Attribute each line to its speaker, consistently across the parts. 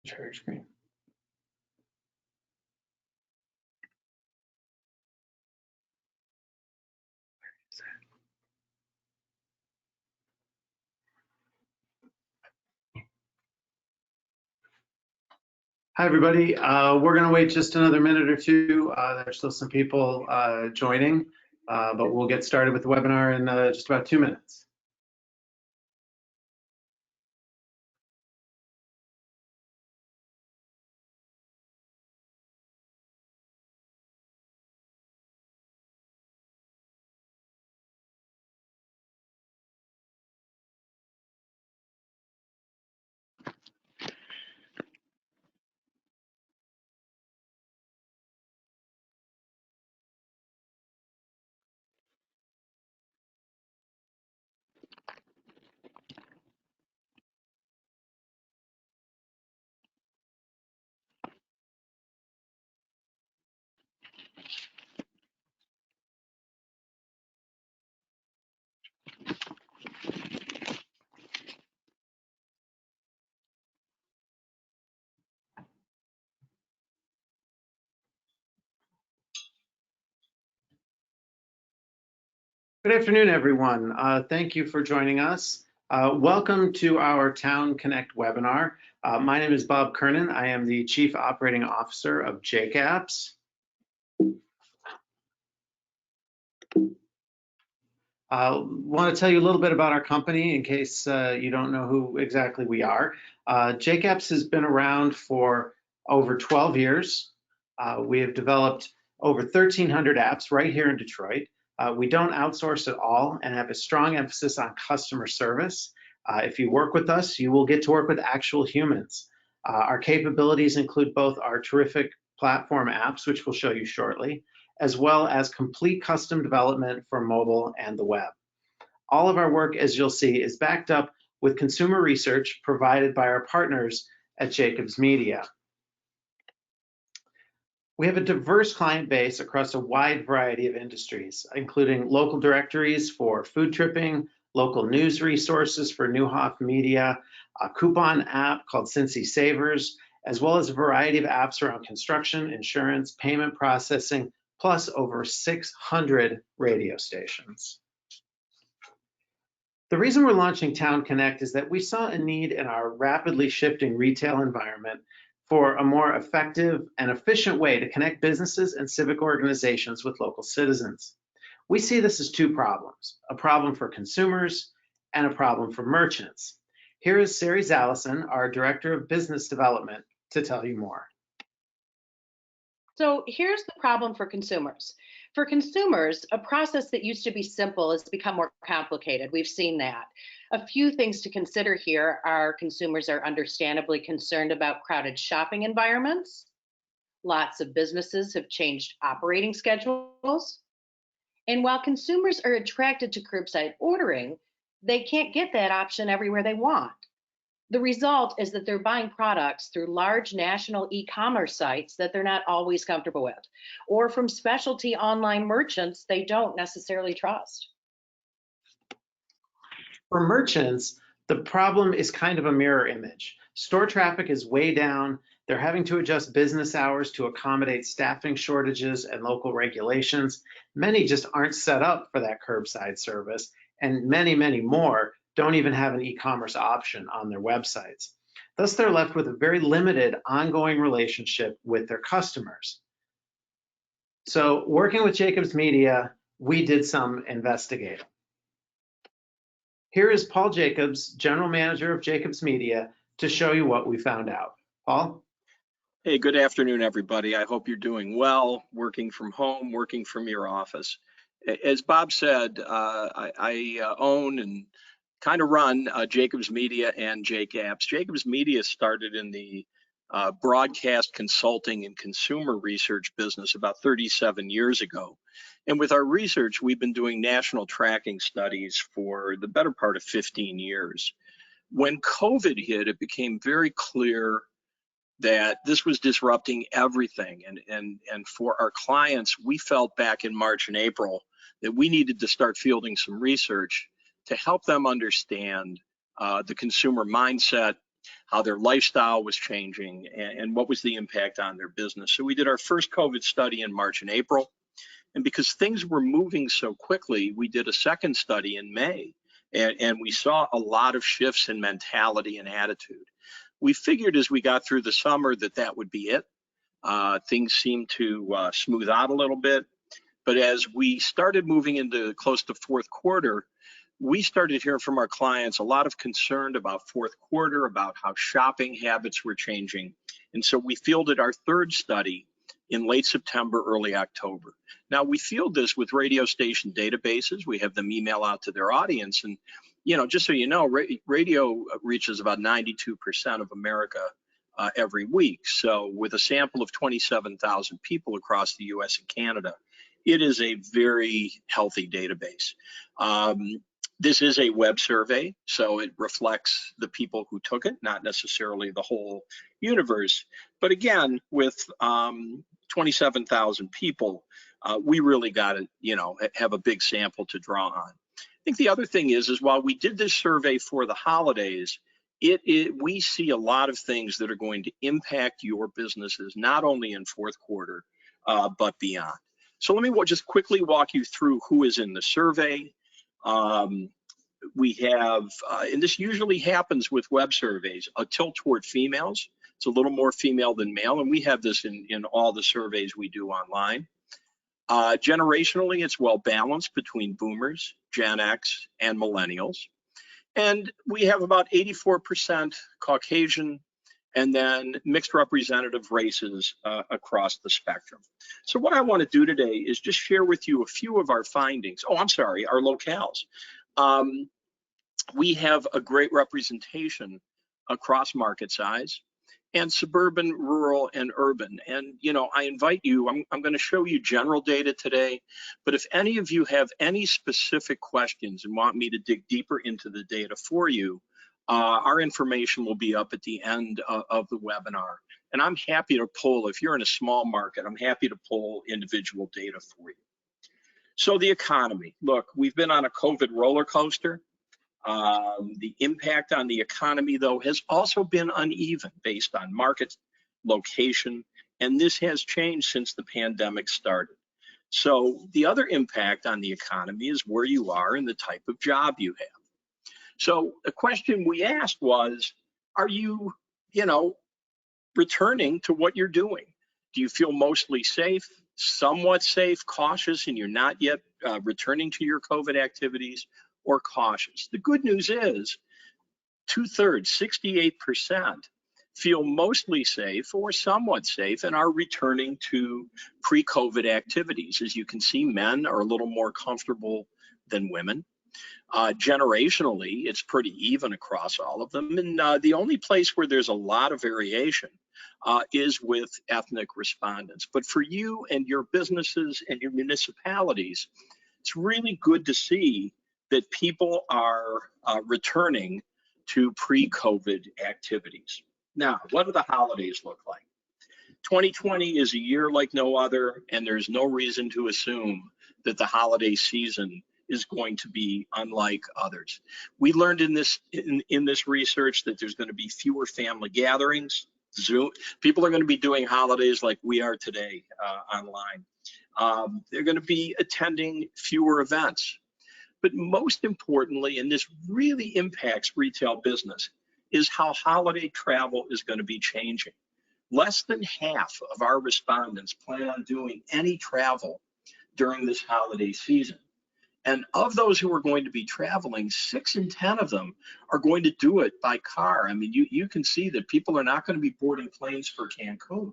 Speaker 1: Share screen. Hi, everybody. We're going to wait just another minute or two. There's still some people joining, but we'll get started with the webinar in just about 2 minutes. Good afternoon, everyone. Thank you for joining us. Welcome to our TownConnect webinar. My name is Bob Kernan. I am the Chief Operating Officer of jacapps. I want to tell you a little bit about our company in case you don't know who exactly we are. jacapps has been around for over 12 years. We have developed over 1,300 apps right here in Detroit. We don't outsource at all and have a strong emphasis on customer service. If you work with us, you will get to work with actual humans. Our capabilities include both our terrific platform apps, which we'll show you shortly, as well as complete custom development for mobile and the web. All of our work, as you'll see, is backed up with consumer research provided by our partners at jacapps Media. We have a diverse client base across a wide variety of industries, including local directories for food tripping, local news resources for Newhoff Media, a coupon app called Cincy Savers, as well as a variety of apps around construction, insurance, payment processing, plus over 600 radio stations. The reason we're launching TownConnect is that we saw a need in our rapidly shifting retail environment for a more effective and efficient way to connect businesses and civic organizations with local citizens. We see this as two problems, a problem for consumers and a problem for merchants. Here is Sari Zallison, our Director of Business Development, to tell you more.
Speaker 2: So here's the problem for consumers. For consumers, a process that used to be simple has become more complicated. We've seen that. A few things to consider here are consumers are understandably concerned about crowded shopping environments. Lots of businesses have changed operating schedules. And while consumers are attracted to curbside ordering, they can't get that option everywhere they want. The result is that they're buying products through large national e-commerce sites that they're not always comfortable with, or from specialty online merchants they don't necessarily trust.
Speaker 1: For merchants, the problem is kind of a mirror image. Store traffic is way down. They're having to adjust business hours to accommodate staffing shortages and local regulations. Many just aren't set up for that curbside service, and many, many more don't even have an e-commerce option on their websites. Thus, they're left with a very limited ongoing relationship with their customers. So working with jacapps Media, we did some investigating. Here is Paul Jacobs, General Manager of jacapps Media, to show you what we found out. Paul?
Speaker 3: Hey, good afternoon, everybody. I hope you're doing well, working from home, working from your office. As Bob said, I own and kind of run jacapps Media and jacapps. jacapps Media started in the broadcast consulting and consumer research business about 37 years ago. And with our research, we've been doing national tracking studies for the better part of 15 years. When COVID hit, it became very clear that this was disrupting everything. And for our clients, we felt back in March and April that we needed to start fielding some research to help them understand the consumer mindset, how their lifestyle was changing, and what was the impact on their business. So we did our first COVID study in March and April. And because things were moving so quickly, we did a second study in May, and we saw a lot of shifts in mentality and attitude. We figured as we got through the summer that would be it. Things seemed to smooth out a little bit. But as we started moving into close to fourth quarter, we started hearing from our clients a lot of concern about fourth quarter, about how shopping habits were changing. And so we fielded our third study in late September, early October. Now, we field this with radio station databases. We have them email out to their audience. And, you know, just so you know, radio reaches about 92% of America every week. So with a sample of 27,000 people across the US and Canada, it is a very healthy database. This is a web survey, so it reflects the people who took it, not necessarily the whole universe. But again, with 27,000 people, we really got to, you know, have a big sample to draw on. I think the other thing is while we did this survey for the holidays, we see a lot of things that are going to impact your businesses, not only in fourth quarter, but beyond. So let me just quickly walk you through who is in the survey. We have, and this usually happens with web surveys, a tilt toward females. It's a little more female than male, and we have this in all the surveys we do online. Generationally, it's well balanced between boomers, Gen X, and millennials. And we have about 84% Caucasian, and then mixed representative races across the spectrum. So what I want to do today is just share with you a few of our findings. Oh, I'm sorry, our locales. We have a great representation across market size and suburban, rural, and urban. And, you know, I invite you, I'm going to show you general data today, but if any of you have any specific questions and want me to dig deeper into the data for you, our information will be up at the end of the webinar. And I'm happy to pull, if you're in a small market, I'm happy to pull individual data for you. So the economy, look, we've been on a COVID roller coaster. The impact on the economy, though, has also been uneven based on market, location, and this has changed since the pandemic started. So the other impact on the economy is where you are and the type of job you have. So the question we asked was, are you, returning to what you're doing? Do you feel mostly safe, somewhat safe, cautious, and you're not yet returning to your COVID activities, or cautious? The good news is 2/3, 68%, feel mostly safe or somewhat safe and are returning to pre-COVID activities. As you can see, men are a little more comfortable than women. Generationally, it's pretty even across all of them. And the only place where there's a lot of variation is with ethnic respondents. But for you and your businesses and your municipalities, it's really good to see that people are returning to pre-COVID activities. Now, what do the holidays look like? 2020 is a year like no other, and there's no reason to assume that the holiday season is going to be unlike others. We learned in this research that there's going to be fewer family gatherings. Zoom. People are going to be doing holidays like we are today online. They're going to be attending fewer events. But most importantly, and this really impacts retail business, is how holiday travel is going to be changing. Less than half of our respondents plan on doing any travel during this holiday season. And of those who are going to be traveling, 6 in 10 of them are going to do it by car. I mean, you can see that people are not going to be boarding planes for Cancun.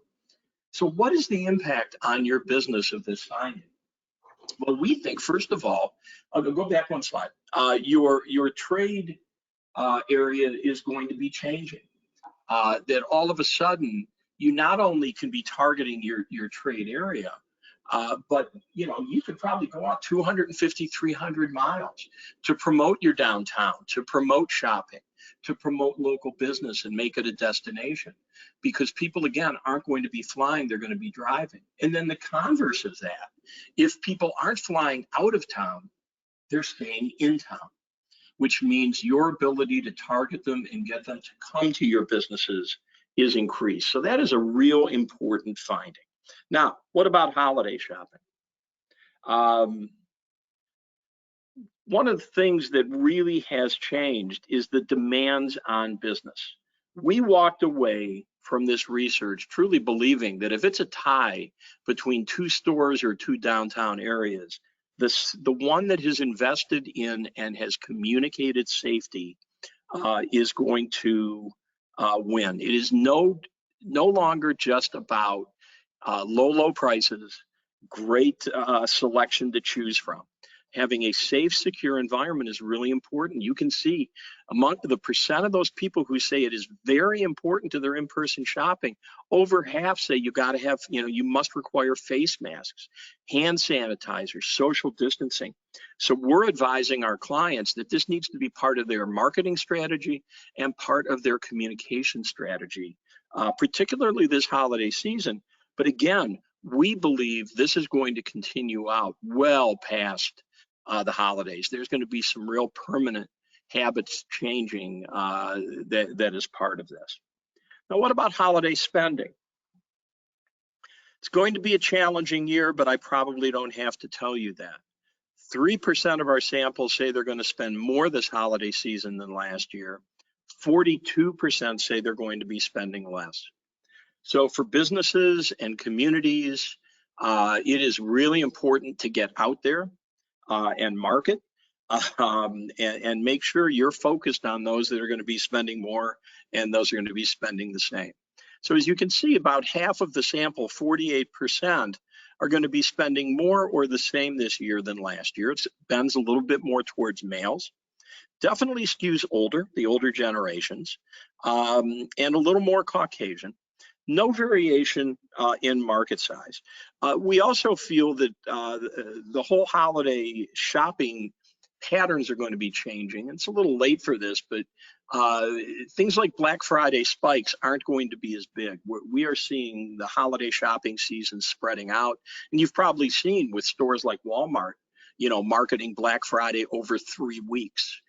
Speaker 3: So what is the impact on your business of this finding? Well, we think, first of all, I'll go back one slide. Your trade area is going to be changing. That all of a sudden, you not only can be targeting your trade area, but you could probably go out 250, 300 miles to promote your downtown, to promote shopping, to promote local business and make it a destination. Because people, again, aren't going to be flying, they're going to be driving. And then the converse of that, if people aren't flying out of town, they're staying in town. which means your ability to target them and get them to come to your businesses is increased. So that is a real important finding. Now, what about holiday shopping? One of the things that really has changed is the demands on business. We walked away from this research truly believing that if it's a tie between two stores or two downtown areas, the one that has invested in and has communicated safety is going to win. It is no longer just about low prices, great selection to choose from. Having a safe, secure environment is really important. You can see among the percent of those people who say it is very important to their in-person shopping, over half say you got to have, you must require face masks, hand sanitizers, social distancing. So we're advising our clients that this needs to be part of their marketing strategy and part of their communication strategy, particularly this holiday season. But again, we believe this is going to continue out well past the holidays. There's going to be some real permanent habits changing that is part of this. Now, what about holiday spending? It's going to be a challenging year, but I probably don't have to tell you that. 3% of our samples say they're going to spend more this holiday season than last year. 42% say they're going to be spending less. So for businesses and communities, it is really important to get out there and market and make sure you're focused on those that are going to be spending more and those are going to be spending the same. So as you can see, about half of the sample, 48%, are going to be spending more or the same this year than last year. It bends a little bit more towards males. Definitely skews older, the older generations, and a little more Caucasian. No variation in market size. We also feel that the whole holiday shopping patterns are going to be changing. It's a little late for this, but things like Black Friday spikes aren't going to be as big. We are seeing the holiday shopping season spreading out. And you've probably seen with stores like Walmart, marketing Black Friday over 3 weeks.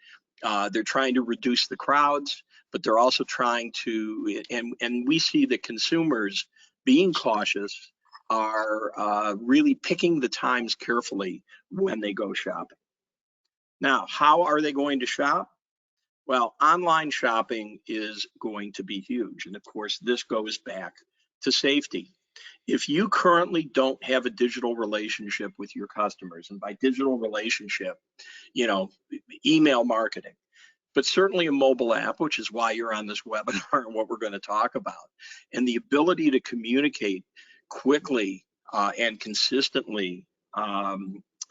Speaker 3: They're trying to reduce the crowds, but they're also trying to, and we see that consumers being cautious are really picking the times carefully when they go shopping. Now, how are they going to shop? Well, online shopping is going to be huge. And of course, this goes back to safety. If you currently don't have a digital relationship with your customers, and by digital relationship, email marketing, but certainly a mobile app, which is why you're on this webinar and what we're going to talk about, and the ability to communicate quickly and consistently,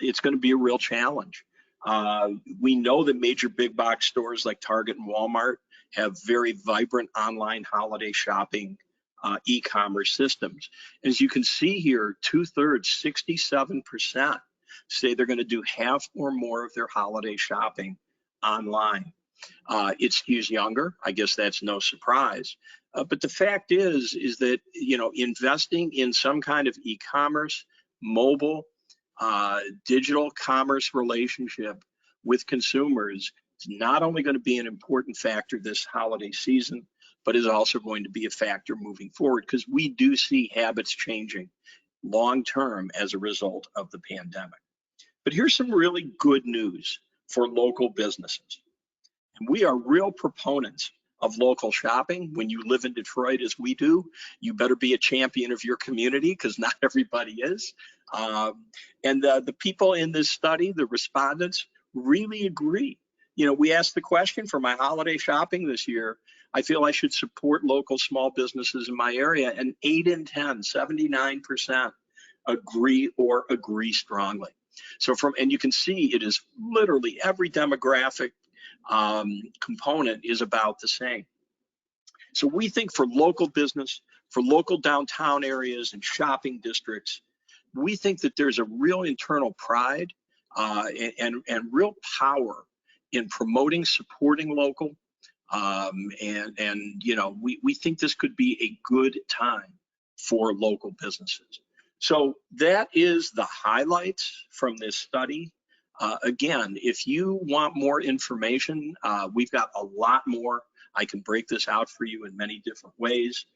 Speaker 3: it's going to be a real challenge. We know that major big box stores like Target and Walmart have very vibrant online holiday shopping e-commerce systems. As you can see here, 2/3, 67%, say they're going to do half or more of their holiday shopping online. It skews younger. I guess that's no surprise. But the fact is that, investing in some kind of e-commerce, mobile, digital commerce relationship with consumers is not only going to be an important factor this holiday season, but is also going to be a factor moving forward, because we do see habits changing long term as a result of the pandemic. But here's some really good news for local businesses. And we are real proponents of local shopping. When you live in Detroit as we do, you better be a champion of your community, because not everybody is. And the people in this study, the respondents, really agree. We asked the question for my holiday shopping this year, I feel I should support local small businesses in my area, and 8 in 10, 79% agree strongly. So and you can see it is literally every demographic component is about the same. So we think for local business, for local downtown areas and shopping districts, we think that there's a real internal pride and real power in promoting, supporting local. We think this could be a good time for local businesses. So that is the highlights from this study. Again, if you want more information, we've got a lot more. I can break this out for you in many different ways.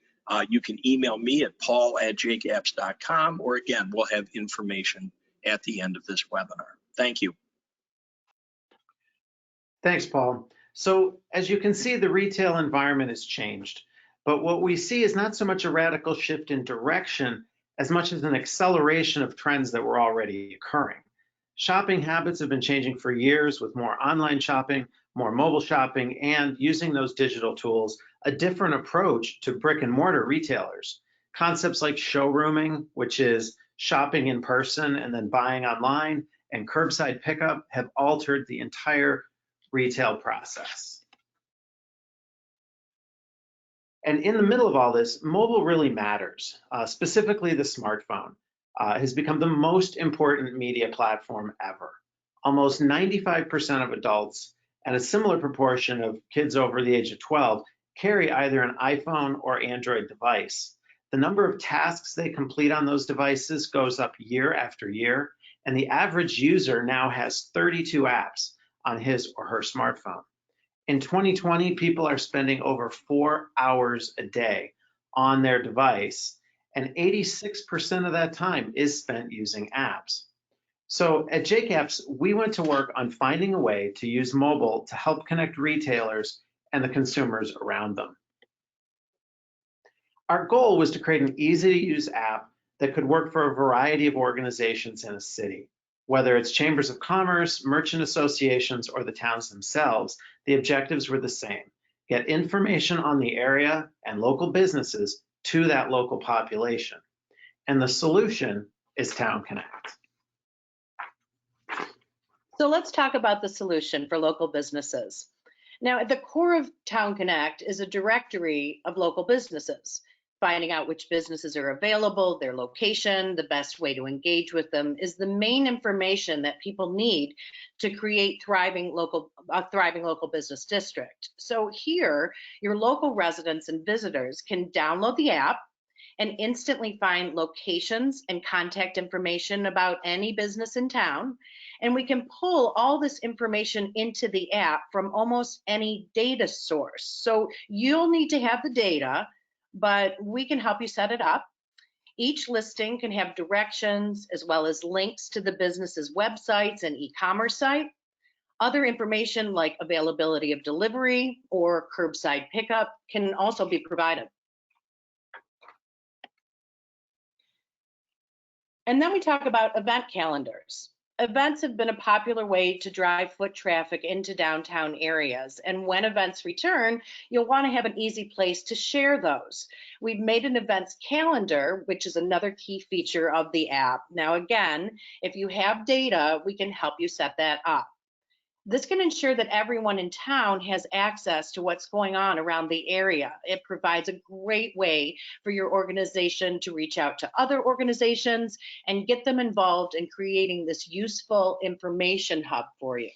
Speaker 3: You can email me at paul@jacapps.com, or again, we'll have information at the end of this webinar. Thank you.
Speaker 1: Thanks, Paul. So as you can see, the retail environment has changed, but what we see is not so much a radical shift in direction as much as an acceleration of trends that were already occurring. Shopping habits have been changing for years, with more online shopping, more mobile shopping, and using those digital tools, a different approach to brick and mortar retailers. Concepts like showrooming, which is shopping in person and then buying online, and curbside pickup have altered the entire retail process. And in the middle of all this, mobile really matters, specifically the smartphone. Has become the most important media platform ever. Almost 95% of adults and a similar proportion of kids over the age of 12 carry either an iPhone or Android device. The number of tasks they complete on those devices goes up year after year, and the average user now has 32 apps on his or her smartphone. In 2020, people are spending over 4 hours a day on their device, and 86% of that time is spent using apps. So at jacapps, we went to work on finding a way to use mobile to help connect retailers and the consumers around them. Our goal was to create an easy-to-use app that could work for a variety of organizations in a city. Whether it's chambers of commerce, merchant associations, or the towns themselves, the objectives were the same: get information on the area and local businesses to that local population. And the solution is TownConnect.
Speaker 2: So let's talk about the solution for local businesses. Now, at the core of TownConnect is a directory of local businesses. Finding out which businesses are available, their location, the best way to engage with them is the main information that people need to create a thriving local business district. So here, your local residents and visitors can download the app and instantly find locations and contact information about any business in town. And we can pull all this information into the app from almost any data source. So you'll need to have the data, but we can help you set it up. Each listing can have directions as well as links to the business's websites and e-commerce site. Other information like availability of delivery or curbside pickup can also be provided. And then we talk about event calendars. Events have been a popular way to drive foot traffic into downtown areas. And when events return, you'll want to have an easy place to share those. We've made an events calendar, which is another key feature of the app. Now, again, if you have data, we can help you set that up. This can ensure that everyone in town has access to what's going on around the area. It provides a great way for your organization to reach out to other organizations and get them involved in creating this useful information hub for you.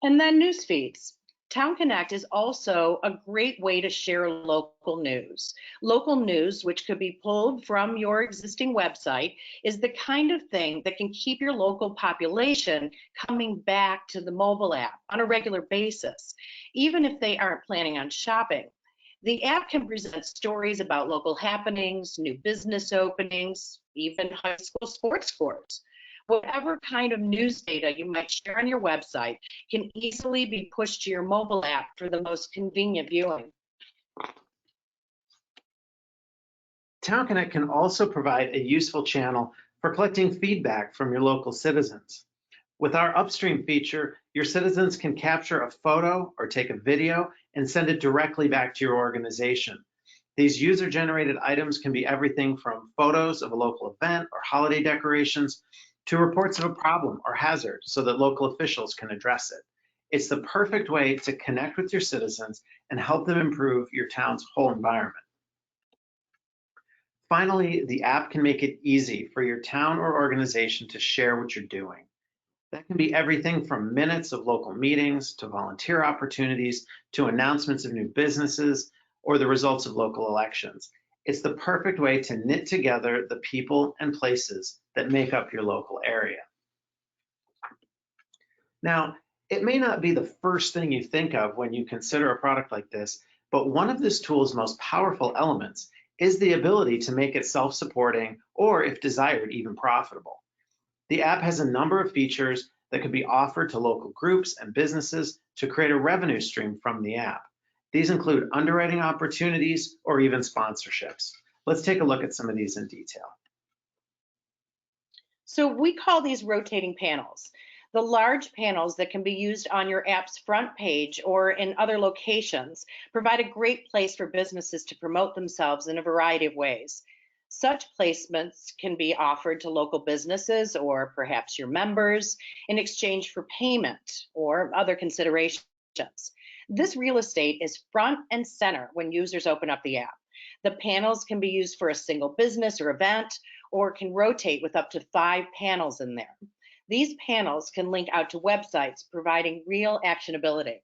Speaker 2: And then news feeds. TownConnect is also a great way to share local news. Local news, which could be pulled from your existing website, is the kind of thing that can keep your local population coming back to the mobile app on a regular basis, even if they aren't planning on shopping. The app can present stories about local happenings, new business openings, even high school sports scores. Whatever kind of news data you might share on your website can easily be pushed to your mobile app for the most convenient viewing.
Speaker 1: TownConnect can also provide a useful channel for collecting feedback from your local citizens. With our upstream feature, your citizens can capture a photo or take a video and send it directly back to your organization. These user-generated items can be everything from photos of a local event or holiday decorations to reports of a problem or hazard so that local officials can address it. It's the perfect way to connect with your citizens and help them improve your town's whole environment. Finally, the app can make it easy for your town or organization to share what you're doing. That can be everything from minutes of local meetings to volunteer opportunities to announcements of new businesses or the results of local elections. It's the perfect way to knit together the people and places that make up your local area. Now, it may not be the first thing you think of when you consider a product like this, but one of this tool's most powerful elements is the ability to make it self-supporting or, if desired, even profitable. The app has a number of features that could be offered to local groups and businesses to create a revenue stream from the app. These include underwriting opportunities or even sponsorships. Let's take a look at some of these in detail.
Speaker 2: So we call these rotating panels. The large panels that can be used on your app's front page or in other locations provide a great place for businesses to promote themselves in a variety of ways. Such placements can be offered to local businesses or perhaps your members in exchange for payment or other considerations. This real estate is front and center when users open up the app. The panels can be used for a single business or event, or can rotate with up to 5 panels in there. These panels can link out to websites, providing real actionability.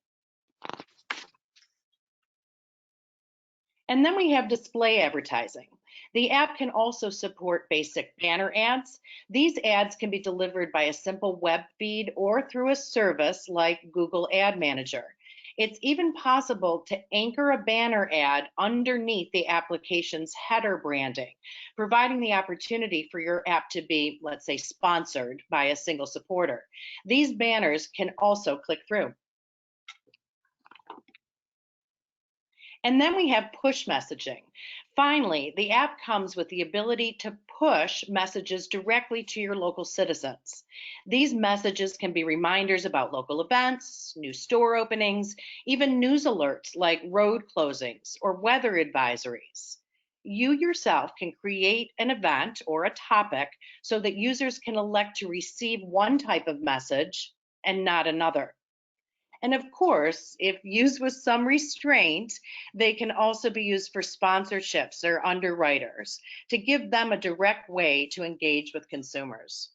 Speaker 2: And then we have display advertising. The app can also support basic banner ads. These ads can be delivered by a simple web feed or through a service like Google Ad Manager. It's even possible to anchor a banner ad underneath the application's header branding, providing the opportunity for your app to be, let's say, sponsored by a single supporter. These banners can also click through. And then we have push messaging. Finally, the app comes with the ability to push messages directly to your local citizens. These messages can be reminders about local events, new store openings, even news alerts like road closings or weather advisories. You yourself can create an event or a topic so that users can elect to receive one type of message and not another. And of course, if used with some restraint, they can also be used for sponsorships or underwriters to give them a direct way to engage with consumers.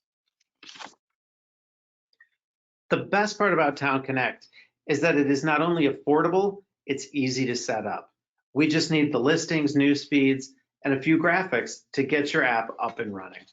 Speaker 1: The best part about TownConnect is that it is not only affordable, it's easy to set up. We just need the listings, news feeds, and a few graphics to get your app up and running.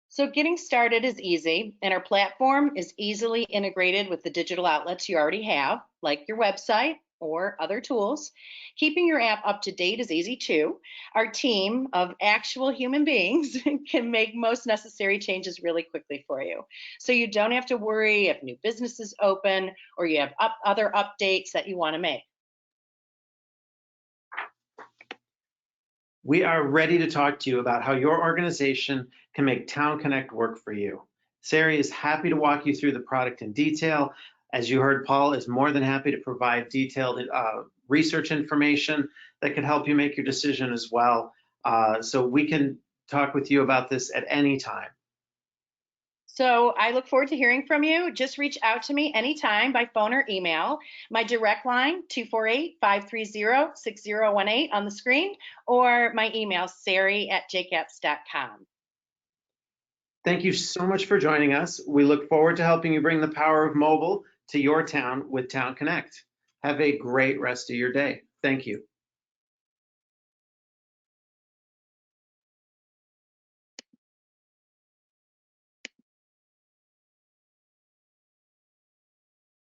Speaker 2: So getting started is easy, and our platform is easily integrated with the digital outlets you already have, like your website or other tools. Keeping your app up to date is easy too. Our team of actual human beings can make most necessary changes really quickly for you. So you don't have to worry if new businesses open or you have other updates that you want to make.
Speaker 1: We are ready to talk to you about how your organization can make TownConnect work for you. Sari is happy to walk you through the product in detail. As you heard, Paul is more than happy to provide detailed research information that could help you make your decision as well. So we can talk with you about this at any time.
Speaker 2: So I look forward to hearing from you. Just reach out to me anytime by phone or email. My direct line, 248-530-6018 on the screen, or my email, sari@jacapps.com.
Speaker 1: Thank you so much for joining us. We look forward to helping you bring the power of mobile to your town with TownConnect. Have a great rest of your day. Thank you.